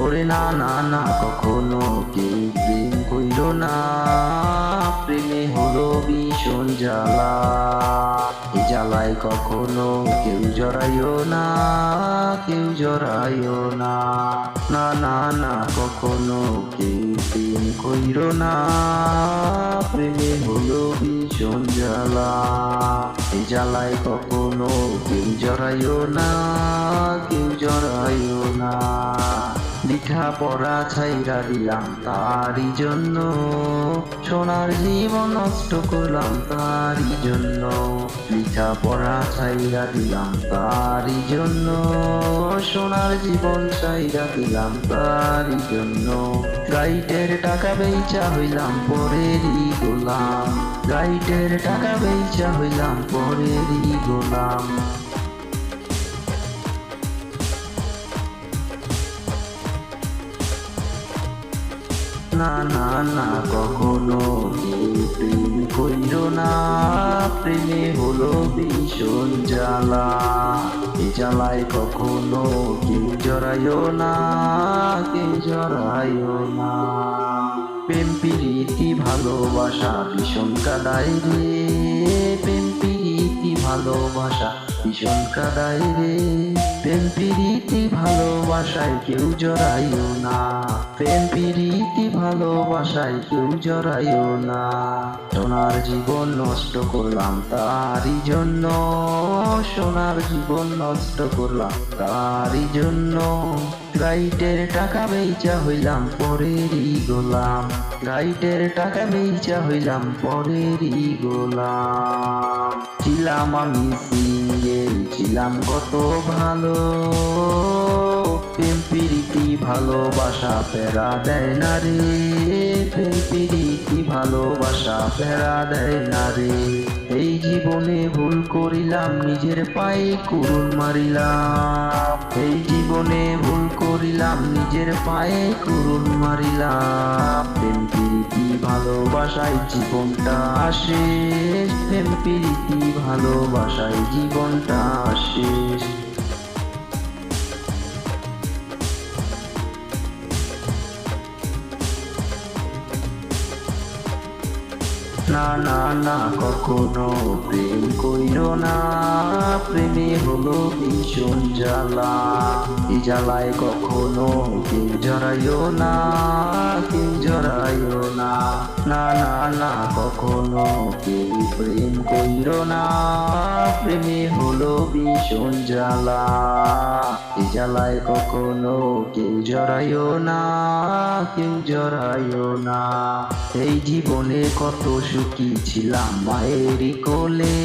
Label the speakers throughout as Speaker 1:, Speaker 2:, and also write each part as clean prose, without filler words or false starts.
Speaker 1: ওরে না না না, কখনো কেউ প্রেম কইর না, প্রেমে হলো ভীষণ জ্বালা। এই জ্বালায় কখনো কেউ জড়াইও না, কেউ জড়াইও না। না না না, কখনো কেউ প্রেম কইর না, প্রেমে হলো ভীষণ জ্বালা। এই জ্বালায় কখনো কেউ জড়াইও না, কেউ জড়াইও না। লিখা পড়া ছাইরা দিলাম তারই জন্য, সোনার জীবন নষ্ট করলাম তারই জন্য। লিখা পড়া ছাইরা দিলাম তারই জন্য, সোনার জীবন ছাইরা দিলাম তারই জন্য। গাইডের টাকা বেচা হইলাম পরেরই গোলাম, গাইডের টাকা বেচা হইলাম পরেরই গোলাম। না না না, কখনো কেউ প্রেম কইর না, প্রেমে হলো ভীষণ জ্বালা। এ জ্বালায় কখনো কেউ জড়াইও না, কেউ জড়াইও না। প্রেম প্রীতি ভালোবাসা ভীষণ কাদায় রে, প্রেম প্রীতি ভালোবাসা ভীষণ কাদায় রে। প্রেম প্রীতি ভালোবাসায় কেউ জড়াইও না, প্রেম প্রীতি ভালোবাসায় কেউ জড়াইও না। সোনার জীবন নষ্ট করলাম তারই জন্য, সোনার জীবন নষ্ট করলাম তারই জন্য। গাইডের টাকা বেচা হইলাম পরেরই গোলাম, গাইডের টাকা বেচা হইলাম পরেরই গোলাম। ছিলাম আমি সিঙ্গেল, ছিলাম কত ভালো, প্রেম প্রীতি ভালোবাসা ফেরা দেয় না রে, প্রেম প্রীতি ভালোবাসা ফেরা দেয় না রে। এই জীবনে ভুল করিলাম, নিজের পায়ে কুড়ুল মারিলাম। এই জীবনে ভুল করিলাম, নিজের পায়ে কুড়ুল মারিলাম। প্রেম প্রীতি ভালোবাসায় জীবনটা শেষ, প্রেম প্রীতি ভালোবাসায় জীবনটা শেষ। না না না, কখনো প্রেম কইর না, প্রেমে হলো ভীষণ জ্বালা। এই জ্বালায় কখনো কেউ জড়াইও না, কেউ জড়াইও না। না না না, কখনো কেউ প্রেম কইর না, প্রেমে হলো ভীষণ জ্বালা। এই জ্বালায় কখনো কেউ জড়াইও না, কেউ জড়াইও না। এই জীবনে কত সুখী ছিলাম মায়েরই কোলে,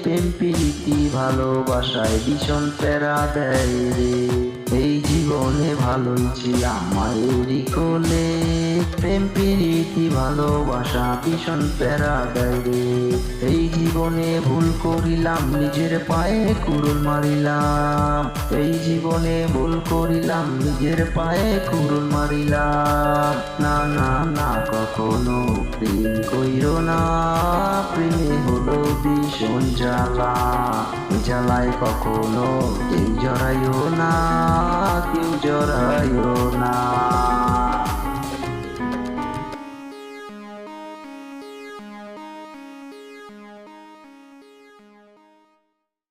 Speaker 1: প্রেম প্রীতি ভালোবাসায় ভীষণ প্যারা দেয় রে। এই জীবনে ভালোই ছিলাম মায়েরই কোলে, প্রেম প্রীতি ভালোবাসা ভীষণ প্যারা দেয় রে। এই জীবনে ভুল করিলাম, নিজের পায়ে কুড়ুল মারিলাম। এই জীবনে ভুল করিলাম, নিজের পায়ে কুড়ুল মারিলাম। না না না, কখনো প্রেম কইর না, প্রেমে হলো ভীষণ জ্বালা। জ্বালায় কখনো কেউ জড়াইও না, কেউ জড়াইও না।